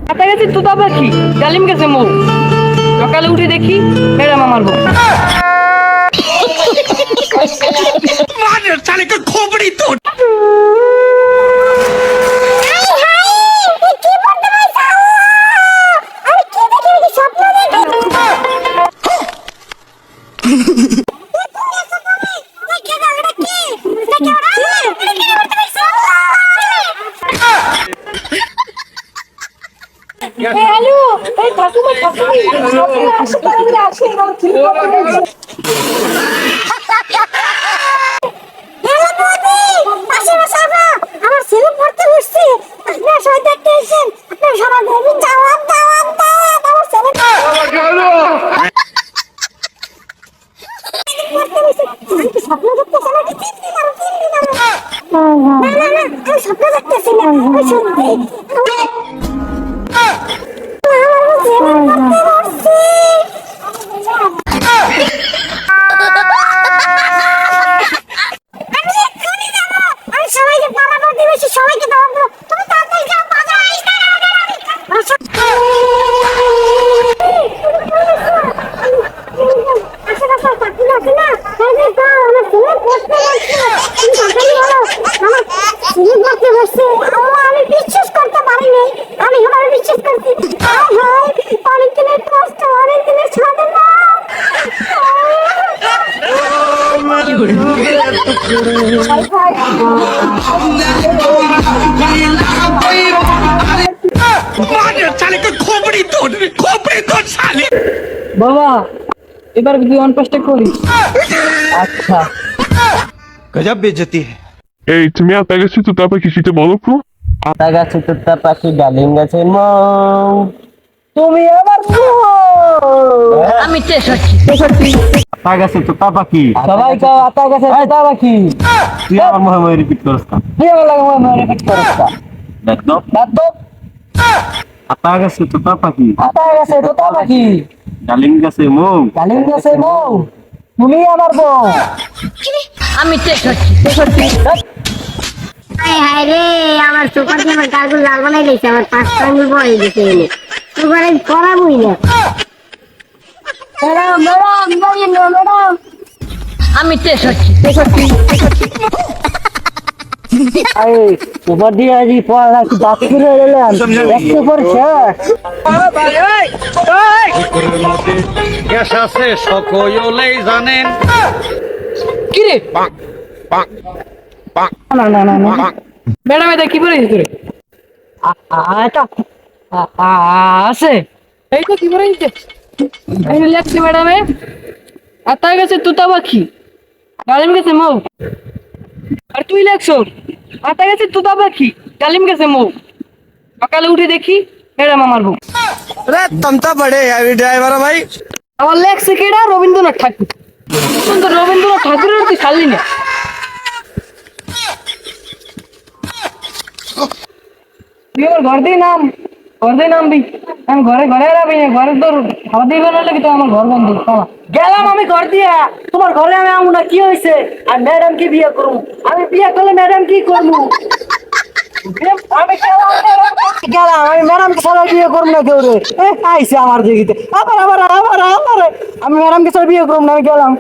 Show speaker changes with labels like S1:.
S1: হাতা গেছে তুতা পাখি, ডালিম গেছে মৌ। সকালে উঠে দেখি ম্যাডাম আমার বউ।
S2: হ্যালো, এই ঠাকুমা আসো তাড়াতাড়ি আসো আমার কি বলছো? হ্যালো বৌদি, পাশে বসে আমার ছেলে পড়তে বসছে। আপনারা সবাই দেখতে এসেছেন। আপনারা সবাই বলবেন দাওয়াত দাওয়াত দাওয়াত আমার ছেলে পড়তে বসছে। আমি কি স্বপ্ন দেখতেছি নাকি চিন্তা করো চিন্তা করো। না না না, আমি স্বপ্ন দেখতেছি না। ওই সত্যি আমি বিশ্বাস করতে পারিনি। আমি এবার বিশ্বাস করছি। অনেক দিনের কষ্ট, অনেক দিনের সাধনা।
S1: বাবা এবার তুই অনপাসটা করিস। আচ্ছা
S3: गजब बेइज्जती है।
S4: এই তুমি আতা গেছি তো তারপর কিছুতে বলো তো।
S5: আতা গাছে তোতা পাখি ডালিম গাছে মৌ।
S1: তুমি আমার আমি 63
S5: আতা গাছে তোতা পাখি
S1: সবাই কাও আতা গেছে তুতা পাখি।
S5: তুই আমার মনে রিপিট করছ না।
S1: তুই আমার লাগে মনে রিপিট করিস না।
S5: একদম
S1: একদম
S5: আতা গাছে তোতা পাখি
S1: আতা গেছে তুতা পাখি,
S5: ডালিম গাছে মৌ।
S1: ডালিম গেছে মৌ। তুমি আমার বউ। আমি 63
S2: হায় হায় রে, আমার সুপার দিয়ে আমার গালগুলো লাল বানাই দিয়েছে। আমার 5 আঙ্গুল বয়ে গেছে এনে। সুপার আমি পড়াবই না। ম্যাডাম ম্যাডাম ম্যাডাম
S1: আমি 63
S5: আরে সুপার দিয়ে আজি পড়া কি বাপ করে এলাম একটু পর শেষ।
S3: গ্যাস আছে সকলেই জানেন।
S1: কি রে? না না না না ম্যাডাম এটা কি বলেছিস তুই? এটা আছে এই তো কি বলেছিস? এই লেখছি ম্যাডামে আতা গেছে তুতা পাখি, ডালিম গেছে মৌ। আর তুই লেখছ আতা গেছে তুতা পাখি, ডালিম গেছে মৌ। সকালে উঠে দেখি ম্যাডাম আমার বউ।
S3: अरे तुम तो बड़े हैवी ड्राइवर हो भाई।
S1: আমার লেখছে কেডা? রবীন্দ্রনাথ ঠাকুর। কিন্তু রবীন্দ্রনাথ ঠাকুরের তুই ছাড়লি না। তুই আমার ঘর দিয়ে নামবি। আমি ঘরে রাখবি না। ঘরে তোর খাওয়া দিয়ে বানালে কি তো আমার ঘর বন্ধ। গেলাম আমি ঘর দিয়া, তোমার ঘরে আমি আমু না। কি হয়েছে? আর ম্যাডাম কি বিয়ে করবো? আমি বিয়ে করলে ম্যাডাম কি করবো? আমি গেলাম আমি ম্যাডামকে ছাড়া বিয়ে করবো না। কেউ রে আইসে আমার দিকে আবার আবার আবার আবার আমি ম্যাডামকে ছাড়া বিয়ে করবো না। আমি গেলাম।